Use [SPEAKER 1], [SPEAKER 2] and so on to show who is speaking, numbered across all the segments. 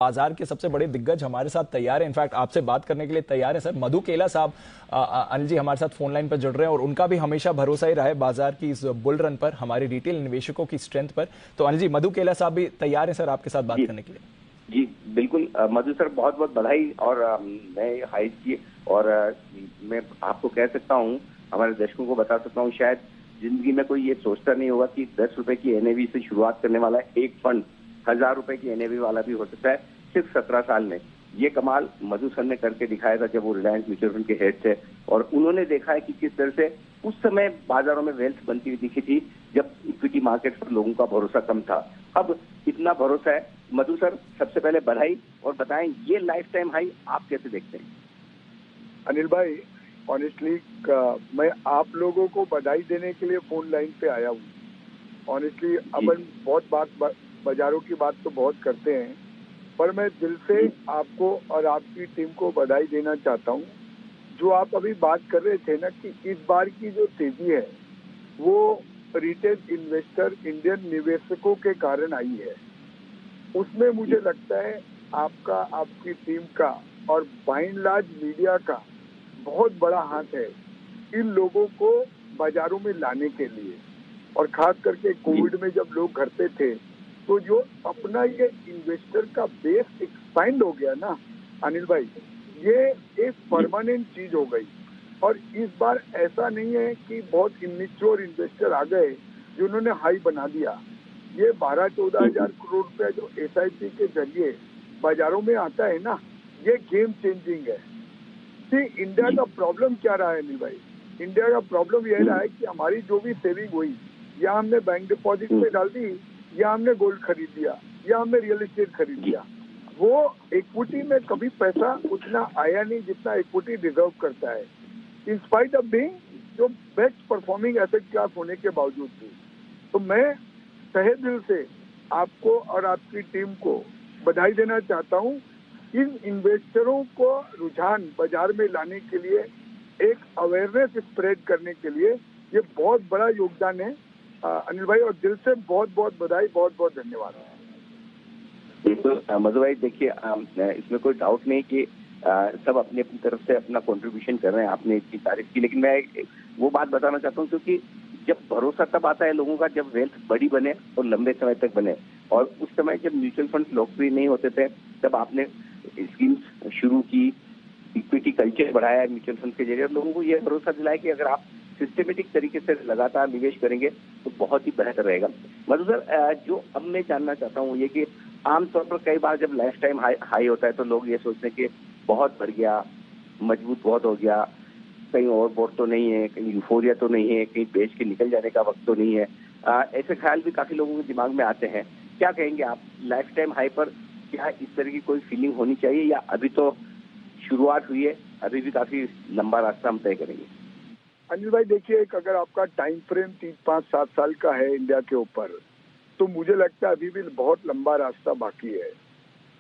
[SPEAKER 1] बाजार के सबसे बड़े दिग्गज हमारे साथ तैयार है, इनफैक्ट आपसे बात करने के लिए तैयार है सर। मधु केला साहब अनिल जी हमारे साथ फोन लाइन पर जुड़ रहे हैं और उनका भी हमेशा भरोसा ही रहा है बाजार की इस बुल रन पर, हमारे रिटेल निवेशकों की स्ट्रेंथ पर। तो अनिल जी, मधु केला साहब भी तैयार है सर आपके साथ बात करने के लिए।
[SPEAKER 2] जी बिल्कुल मधु सर, बहुत बहुत बधाई। और मैं हाई की और मैं आपको कह सकता हूँ, हमारे दर्शकों को बता सकता हूँ, शायद जिंदगी में कोई ये सोचता नहीं होगा कि 10 रुपए की एनएवी से शुरुआत करने वाला एक फंड 1000 रुपए की एनएवी वाला भी हो सकता है सिर्फ 17 साल में। ये कमाल मधु सर ने करके दिखाया था जब वो रिलायंस म्यूचुअल फंड के हेड थे, और उन्होंने देखा है कि किस तरह से उस समय बाजारों में वेल्थ बनती हुई दिखी थी जब इक्विटी मार्केट पर लोगों का भरोसा कम था। अब इतना भरोसा है। मधु सर, सबसे पहले बधाई, और बताएं ये लाइफ टाइम हाई आप कैसे देखते हैं?
[SPEAKER 3] अनिल भाई, ऑनेस्टली मैं आप लोगों को बधाई देने के लिए फोन लाइन पे आया हूँ। ऑनेस्टली अपन बहुत बाजारों की बात तो बहुत करते हैं, पर मैं दिल से आपको और आपकी टीम को बधाई देना चाहता हूँ। जो आप अभी बात कर रहे थे ना कि इस बार की जो तेजी है वो रिटेल इन्वेस्टर, इंडियन निवेशकों के कारण आई है। उसमें मुझे लगता है आपका, आपकी टीम का और बाय एंड लार्ज मीडिया का बहुत बड़ा हाथ है इन लोगों को बाजारों में लाने के लिए। और खास करके कोविड में जब लोग घर पे थे तो जो अपना ये इन्वेस्टर का बेस एक्सपांड हो गया ना अनिल भाई, ये एक परमानेंट चीज हो गई। और इस बार ऐसा नहीं है कि बहुत इमेच्योर इन्वेस्टर आ गए जिन्होंने हाई बना दिया। ये 12-14 हजार करोड़ रुपया जो SIP के जरिए बाजारों में आता है ना, ये गेम चेंजिंग है। इंडिया का प्रॉब्लम क्या रहा है अनिल भाई? इंडिया का प्रॉब्लम यह रहा है कि हमारी जो भी सेविंग हुई या हमने बैंक डिपॉजिट में डाल दी, या हमने गोल्ड खरीद लिया, या हमने रियल एस्टेट खरीद लिया। वो इक्विटी में कभी पैसा उतना आया नहीं जितना इक्विटी डिजर्व करता है, इन स्पाइट ऑफ बीइंग जो बेस्ट परफॉर्मिंग एसेट क्लास होने के बावजूद भी। तो मैं तहे दिल से आपको और आपकी टीम को बधाई देना चाहता हूँ। इन इन्वेस्टरों को रुझान बाजार में लाने के लिए, एक अवेयरनेस स्प्रेड करने के लिए ये बहुत बड़ा योगदान है अनिल भाई, और दिल से बहुत बहुत बधाई, बहुत बहुत धन्यवाद।
[SPEAKER 2] बिल्कुल मधु भाई, देखिए इसमें कोई डाउट नहीं कि सब अपनी अपनी तरफ से अपना कंट्रीब्यूशन कर रहे हैं। आपने इतनी तारीफ की, लेकिन मैं वो बात बताना चाहता हूँ क्योंकि जब भरोसा तब आता है लोगों का जब वेल्थ बड़ी बने और लंबे समय तक बने। और उस समय जब म्यूचुअल फंड लोकप्रिय नहीं होते थे तब आपने स्कीम्स शुरू की, इक्विटी कल्चर बढ़ाया म्यूचुअल फंड के जरिए, और लोगों को यह भरोसा दिलाया कि अगर आप सिस्टमेटिक तरीके से लगातार निवेश करेंगे तो बहुत ही बेहतर रहेगा। मधु सर, जो अब मैं जानना चाहता हूँ ये कि आमतौर पर कई बार जब लाइफ टाइम हाई होता है तो लोग ये सोचते हैं कि बहुत बढ़ गया, मजबूत बहुत हो गया, कहीं और बोर्ड तो नहीं है, कहीं यूफोरिया तो नहीं है, कहीं बेच के निकल जाने का वक्त तो नहीं है। ऐसे ख्याल भी काफी लोगों के दिमाग में आते हैं। क्या कहेंगे आप, लाइफ टाइम हाई पर क्या इस तरह की कोई फीलिंग होनी चाहिए, या अभी तो शुरुआत हुई है, अभी भी काफी लंबा रास्ता हम तय करेंगे?
[SPEAKER 3] अनिल भाई देखिए, एक अगर आपका टाइम फ्रेम 3, 5, 7 साल का है इंडिया के ऊपर, तो मुझे लगता है अभी भी बहुत लंबा रास्ता बाकी है,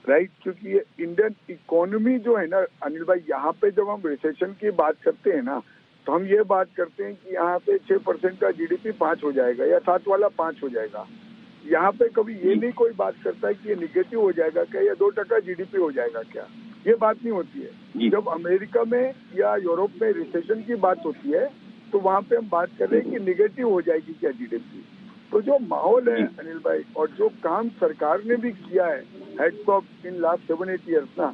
[SPEAKER 3] राइट? क्योंकि ये इंडियन इकोनॉमी जो है ना अनिल भाई, यहाँ पे जब हम रिसेशन की बात करते हैं ना तो हम ये बात करते हैं कि यहाँ पे 6% का GDP 5 हो जाएगा या 7 वाला 5 हो जाएगा। यहाँ पे कभी ये नहीं कोई बात करता है कि ये निगेटिव हो जाएगा क्या, या 2% GDP हो जाएगा क्या। ये बात नहीं होती है। जब अमेरिका में या यूरोप में रिसेशन की बात होती है तो वहाँ पे हम बात कर रहे हैं कि निगेटिव हो जाएगी क्या GDP। तो जो माहौल है अनिल भाई, और जो काम सरकार ने भी किया है heads of in last 7-8 years ना,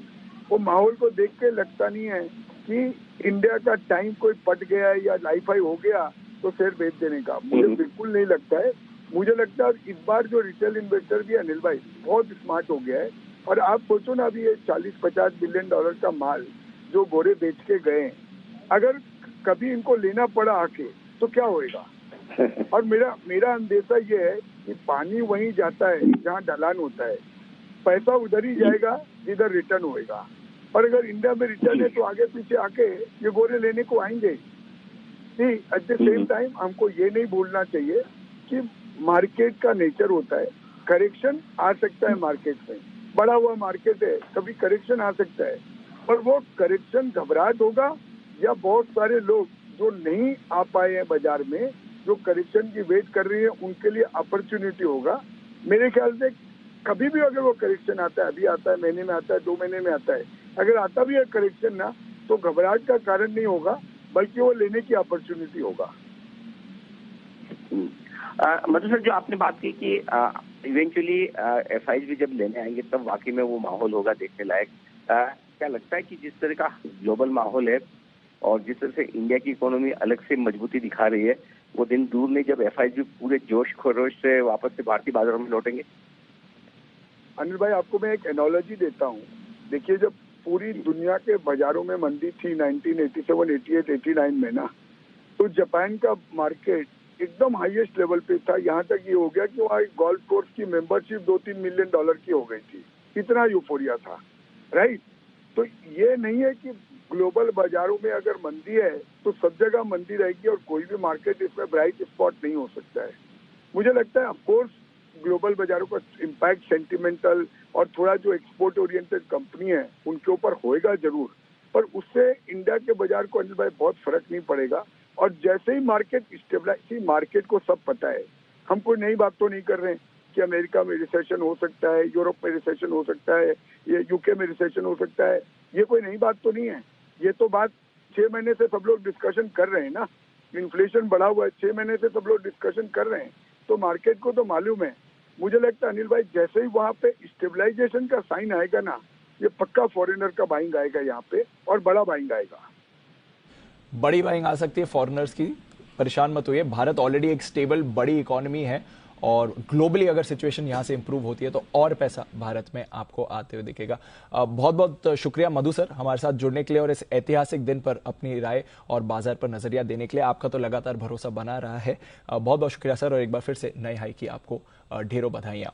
[SPEAKER 3] वो माहौल को देख के लगता नहीं है कि इंडिया का टाइम कोई पट गया है या लाइफ हाई हो गया तो शेयर बेच देने का। मुझे बिल्कुल नहीं लगता है। मुझे लगता है इस बार जो रिटेल इन्वेस्टर भी अनिल भाई बहुत स्मार्ट हो गया है। और आप सोचो ना, अभी ये 40-50 बिलियन डॉलर का माल जो गोरे बेच के गए, अगर कभी इनको लेना पड़ा आके तो क्या होएगा? और मेरा अंदेशा ये है कि पानी वहीं जाता है जहाँ ढलान होता है, पैसा उधर ही जाएगा जिधर रिटर्न होएगा। और अगर इंडिया में रिटर्न है तो आगे पीछे आके ये गोरे लेने को आएंगे। एट द सेम टाइम हमको ये नहीं भूलना चाहिए कि मार्केट का नेचर होता है, करेक्शन आ सकता है मार्केट में, बढ़ा हुआ मार्केट है, कभी करेक्शन आ सकता है। और वो करेक्शन घबराहट होगा या बहुत सारे लोग जो नहीं आ पाए हैं बाजार में, जो करेक्शन की वेट कर रही है, उनके लिए अपॉर्चुनिटी होगा। मेरे ख्याल से कभी भी अगर वो करेक्शन आता है, अभी आता है, महीने में आता है, 2 महीने में आता है, अगर आता भी है करेक्शन ना, तो घबराहट का कारण नहीं होगा, बल्कि वो लेने की अपॉर्चुनिटी होगा।
[SPEAKER 2] मधु सर, जो आपने बात की कि इवेंचुअली एफआईज भी जब लेने आएंगे तब वाकई में वो माहौल होगा देखने लायक। क्या लगता है कि जिस तरह का ग्लोबल माहौल है और जिस तरह से इंडिया की इकोनॉमी अलग से मजबूती दिखा रही है, वो दिन दूर नहीं जब एफआईज भी पूरे जोश खरोश से वापस से भारतीय बाजारों में लौटेंगे?
[SPEAKER 3] अनिल भाई, आपको मैं एक एनोलॉजी देता हूँ। देखिए, जब पूरी दुनिया के बाजारों में मंदी थी 1987, 88, 89 में ना, तो जापान का मार्केट एकदम हाईएस्ट लेवल पे था। यहाँ तक ये हो गया कि वहाँ गोल्फ कोर्स की मेंबरशिप $2-3 मिलियन की हो गई थी। इतना यूफोरिया था, राइट? तो ये नहीं है कि ग्लोबल बाजारों में अगर मंदी है तो सब जगह मंदी रहेगी और कोई भी मार्केट इसमें ब्राइट स्पॉट नहीं हो सकता है। मुझे लगता है ऑफकोर्स ग्लोबल बाजारों का इम्पैक्ट सेंटिमेंटल और थोड़ा जो एक्सपोर्ट ओरिएंटेड कंपनी है उनके ऊपर होएगा जरूर, पर उससे इंडिया के बाजार को अनिल भाई बहुत फर्क नहीं पड़ेगा। और जैसे ही मार्केट स्टेबलाइज, मार्केट को सब पता है, हम कोई नई बात तो नहीं कर रहे हैं कि अमेरिका में रिसेशन हो सकता है, यूरोप में रिसेशन हो सकता है, ये यूके में रिसेशन हो सकता है, ये कोई नई बात तो नहीं है। ये तो बात 6 महीने से सब लोग डिस्कशन कर रहे हैं ना। इन्फ्लेशन बढ़ा हुआ है, 6 महीने से सब लोग डिस्कशन कर रहे हैं, तो मार्केट को तो मालूम है। मुझे लगता है अनिल भाई, जैसे ही वहाँ पे स्टेबलाइजेशन का साइन आएगा ना, ये पक्का फॉरेनर का बाइंग आएगा यहाँ पे, और बड़ा बाइंग आएगा।
[SPEAKER 1] बड़ी बाइंग आ सकती है फॉरेनर्स की, परेशान मत होइए। भारत ऑलरेडी एक स्टेबल बड़ी इकोनॉमी है और ग्लोबली अगर सिचुएशन यहां से इंप्रूव होती है तो और पैसा भारत में आपको आते हुए दिखेगा। बहुत बहुत शुक्रिया मधु सर हमारे साथ जुड़ने के लिए और इस ऐतिहासिक दिन पर अपनी राय और बाजार पर नजरिया देने के लिए। आपका तो लगातार भरोसा बना रहा है। बहुत बहुत शुक्रिया सर, और एक बार फिर से नए हाई की आपको ढेरों बधाइयां।